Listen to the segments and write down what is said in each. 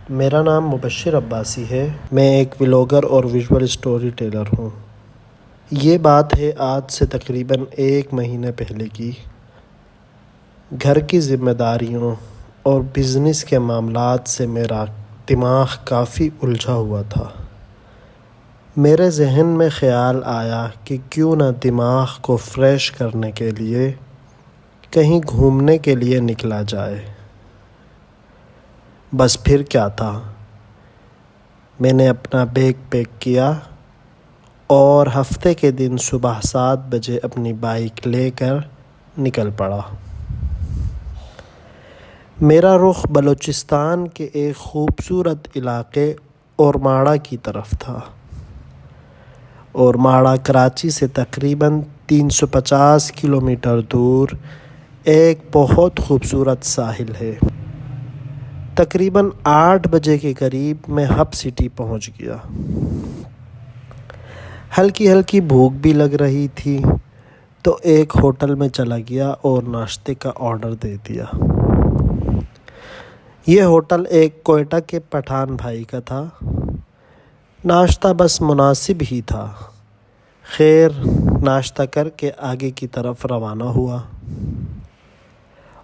میرا نام مبشر عباسی ہے۔ میں ایک ولاگر اور ویژول اسٹوری ٹیلر ہوں۔ یہ بات ہے آج سے تقریباً 1 مہینے پہلے کی۔ گھر کی ذمہ داریوں اور بزنس کے معاملات سے میرا دماغ کافی الجھا ہوا تھا۔ میرے ذہن میں خیال آیا کہ کیوں نہ دماغ کو فریش کرنے کے لیے کہیں گھومنے کے لیے نکلا جائے۔ بس پھر کیا تھا، میں نے اپنا بیگ پیک کیا اور ہفتے کے دن صبح 7 بجے اپنی بائک لے کر نکل پڑا۔ میرا رخ بلوچستان کے ایک خوبصورت علاقے اورماڑہ کی طرف تھا۔ اورماڑہ کراچی سے تقریباً 350 کلومیٹر دور ایک بہت خوبصورت ساحل ہے۔ تقریباً 8 بجے کے قریب میں ہب سٹی پہنچ گیا۔ ہلکی ہلکی بھوک بھی لگ رہی تھی تو ایک ہوٹل میں چلا گیا اور ناشتے کا آرڈر دے دیا۔ یہ ہوٹل ایک کوئٹہ کے پٹھان بھائی کا تھا۔ ناشتہ بس مناسب ہی تھا۔ خیر، ناشتہ کر کے آگے کی طرف روانہ ہوا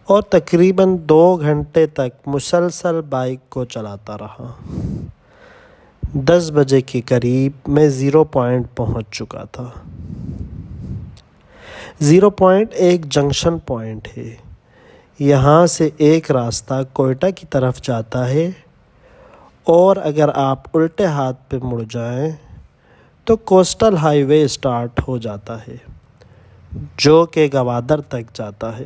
اور تقریباً 2 گھنٹے تک مسلسل بائک کو چلاتا رہا۔ 10 بجے کے قریب میں 0 پوائنٹ پہنچ چکا تھا۔ 0 پوائنٹ ایک جنکشن پوائنٹ ہے۔ یہاں سے ایک راستہ کوئٹہ کی طرف جاتا ہے اور اگر آپ الٹے ہاتھ پہ مڑ جائیں تو کوسٹل ہائی وے اسٹارٹ ہو جاتا ہے جو کہ گوادر تک جاتا ہے۔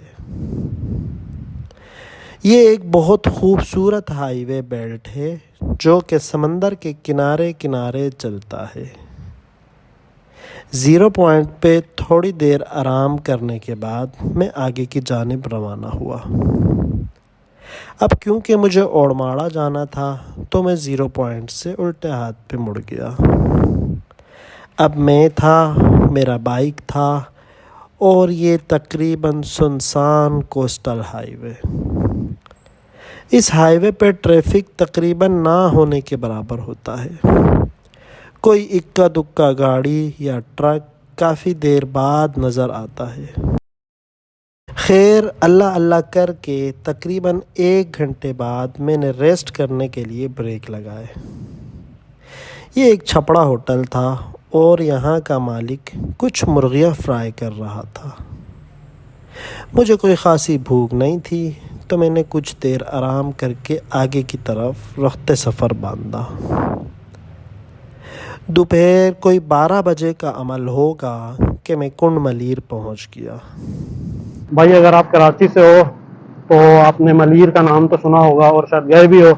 یہ ایک بہت خوبصورت ہائی وے بیلٹ ہے جو کہ سمندر کے کنارے کنارے چلتا ہے۔ 0 پوائنٹ پہ تھوڑی دیر آرام کرنے کے بعد میں آگے کی جانب روانہ ہوا۔ اب کیونکہ مجھے اورماڑہ جانا تھا تو میں 0 پوائنٹ سے الٹے ہاتھ پہ مڑ گیا۔ اب میں تھا، میرا بائک تھا اور یہ تقریباً سنسان کوسٹل ہائی وے۔ اس ہائی وے پہ ٹریفک تقریباً نہ ہونے کے برابر ہوتا ہے۔ کوئی اکا دکا گاڑی یا ٹرک کافی دیر بعد نظر آتا ہے۔ خیر، اللہ اللہ کر کے تقریباً 1 گھنٹے بعد میں نے ریسٹ کرنے کے لیے بریک لگائے۔ یہ ایک چھپڑا ہوٹل تھا اور یہاں کا مالک کچھ مرغیاں فرائی کر رہا تھا۔ مجھے کوئی خاصی بھوک نہیں تھی تو میں نے کچھ دیر آرام کر کے آگے کی طرف رخت سفر باندھا۔ دوپہر کوئی 12 بجے کا عمل ہوگا کہ میں کنڈ ملیر پہنچ گیا۔ بھائی اگر آپ کراچی سے ہو تو آپ نے ملیر کا نام تو سنا ہوگا اور شاید گئے بھی ہو،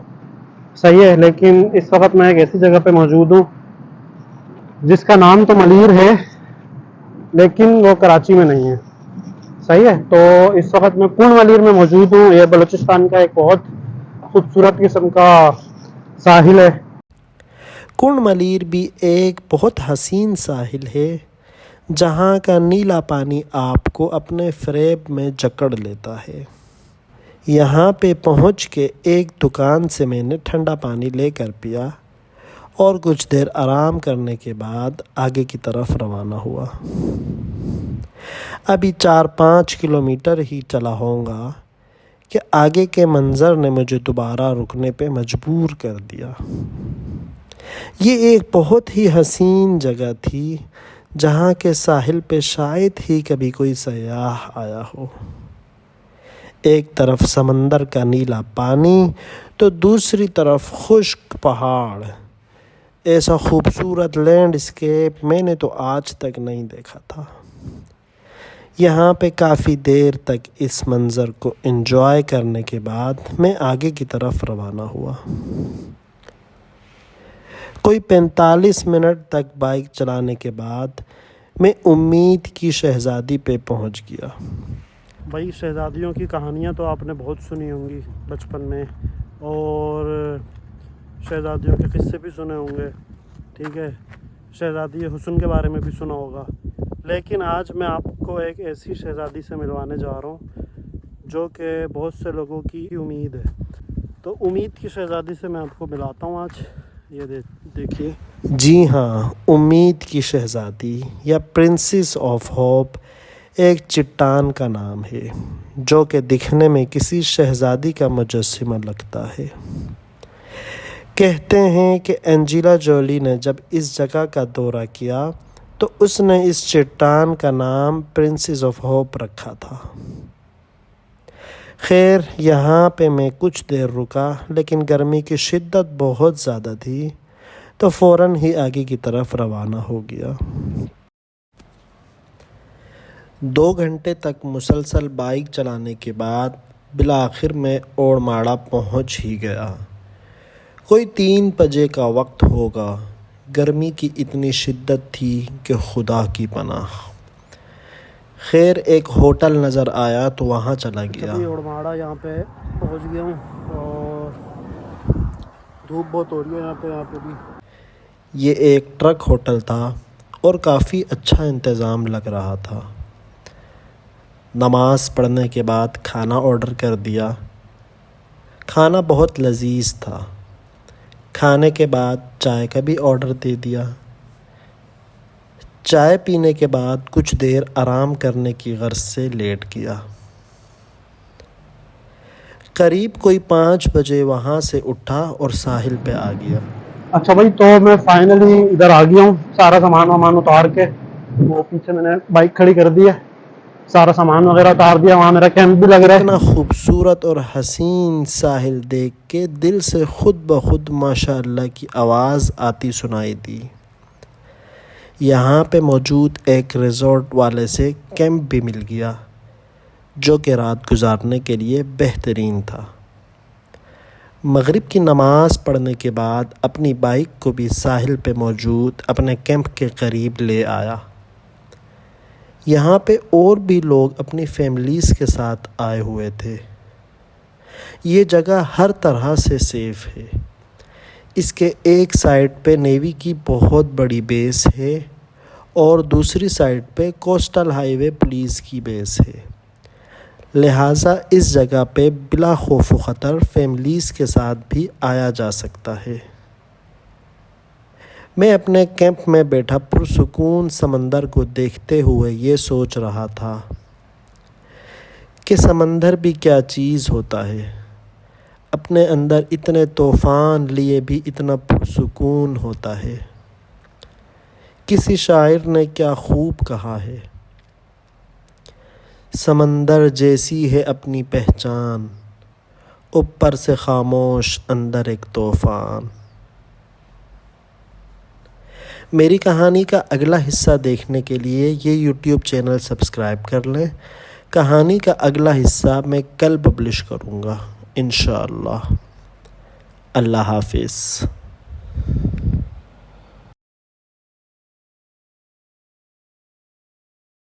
صحیح ہے، لیکن اس وقت میں ایک ایسی جگہ پہ موجود ہوں جس کا نام تو ملیر ہے لیکن وہ کراچی میں نہیں ہے، صحیح ہے۔ تو اس وقت میں کنڈ ملیر میں موجود ہوں۔ یہ بلوچستان کا ایک بہت خوبصورت قسم کا ساحل ہے۔ کنڈ ملیر بھی ایک بہت حسین ساحل ہے جہاں کا نیلا پانی آپ کو اپنے فریب میں جکڑ لیتا ہے۔ یہاں پہ پہنچ کے ایک دکان سے میں نے ٹھنڈا پانی لے کر پیا اور کچھ دیر آرام کرنے کے بعد آگے کی طرف روانہ ہوا۔ ابھی 4-5 کلومیٹر ہی چلا ہوگا کہ آگے کے منظر نے مجھے دوبارہ رکنے پہ مجبور کر دیا۔ یہ ایک بہت ہی حسین جگہ تھی جہاں کے ساحل پہ شاید ہی کبھی کوئی سیاح آیا ہو۔ ایک طرف سمندر کا نیلا پانی تو دوسری طرف خشک پہاڑ۔ ایسا خوبصورت لینڈ اسکیپ میں نے تو آج تک نہیں دیکھا تھا۔ یہاں پہ کافی دیر تک اس منظر کو انجوائے کرنے کے بعد میں آگے کی طرف روانہ ہوا۔ کوئی 45 منٹ تک بائک چلانے کے بعد میں امید کی شہزادی پہ پہنچ گیا۔ بھائی شہزادیوں کی کہانیاں تو آپ نے بہت سنی ہوں گی بچپن میں، اور شہزادیوں کے قصے بھی سنے ہوں گے، ٹھیک ہے، شہزادی حسن کے بارے میں بھی سنا ہوگا، لیکن آج میں آپ کو ایک ایسی شہزادی سے ملوانے جا رہا ہوں جو کہ بہت سے لوگوں کی امید ہے۔ تو امید کی شہزادی سے میں آپ کو ملاتا ہوں آج. یہ دیکھیے. جی ہاں، امید کی شہزادی یا پرنسس آف ہوپ ایک چٹان کا نام ہے جو کہ دکھنے میں کسی شہزادی کا مجسمہ لگتا ہے. کہتے ہیں کہ اینجلینا جولی نے جب اس جگہ کا دورہ کیا تو اس نے اس چٹان کا نام پرنسس آف ہوپ رکھا تھا. خیر، یہاں پہ میں کچھ دیر رکا، لیکن گرمی کی شدت بہت زیادہ تھی تو فوراً ہی آگے کی طرف روانہ ہو گیا. 2 گھنٹے تک مسلسل بائک چلانے کے بعد بالآخر میں اوڑماڑہ پہنچ ہی گیا. کوئی 3 بجے کا وقت ہوگا. گرمی کی اتنی شدت تھی کہ خدا کی پناہ. خیر، ایک ہوٹل نظر آیا تو وہاں چلا گیا. ابھی اوڑماڑہ یہاں پہ پہنچ گیا ہوں اور دھوپ بہت ہو رہی ہے یہاں پہ بھی. یہ ایک ٹرک ہوٹل تھا اور کافی اچھا انتظام لگ رہا تھا. نماز پڑھنے کے بعد کھانا آرڈر کر دیا. کھانا بہت لذیذ تھا. کھانے کے بعد چائے کا بھی آرڈر دے دیا. چائے پینے کے بعد کچھ دیر آرام کرنے کی غرض سے لیٹ گیا. قریب کوئی 5 بجے وہاں سے اٹھا اور ساحل پہ آ گیا. اچھا بھائی، تو میں فائنلی ادھر آ گیا ہوں. سارا سامان اتار کے وہ پیچھے میں نے بائک کھڑی کر دی ہے. سارا سامان وغیرہ اتار دیا. وہاں میرا کیمپ بھی لگ رہا ہے. اتنا خوبصورت اور حسین ساحل دیکھ کے دل سے خود بخود ماشاء اللہ کی آواز آتی سنائی دی. یہاں پہ موجود ایک ریزورٹ والے سے کیمپ بھی مل گیا جو کہ رات گزارنے کے لیے بہترین تھا. مغرب کی نماز پڑھنے کے بعد اپنی بائک کو بھی ساحل پہ موجود اپنے کیمپ کے قریب لے آیا. یہاں پہ اور بھی لوگ اپنی فیملیز کے ساتھ آئے ہوئے تھے. یہ جگہ ہر طرح سے سیف ہے. اس کے ایک سائڈ پہ نیوی کی بہت بڑی بیس ہے اور دوسری سائڈ پہ کوسٹل ہائی وے پولیس کی بیس ہے. لہٰذا اس جگہ پہ بلا خوف و خطر فیملیز کے ساتھ بھی آیا جا سکتا ہے. میں اپنے کیمپ میں بیٹھا پرسکون سمندر کو دیکھتے ہوئے یہ سوچ رہا تھا کہ سمندر بھی کیا چیز ہوتا ہے. اپنے اندر اتنے طوفان لیے بھی اتنا پرسکون ہوتا ہے. کسی شاعر نے کیا خوب کہا ہے، سمندر جیسی ہے اپنی پہچان، اوپر سے خاموش اندر ایک طوفان. میری کہانی کا اگلا حصہ دیکھنے کے لیے یہ یوٹیوب چینل سبسکرائب کر لیں. کہانی کا اگلا حصہ میں کل پبلش کروں گا انشاءاللہ. اللہ حافظ.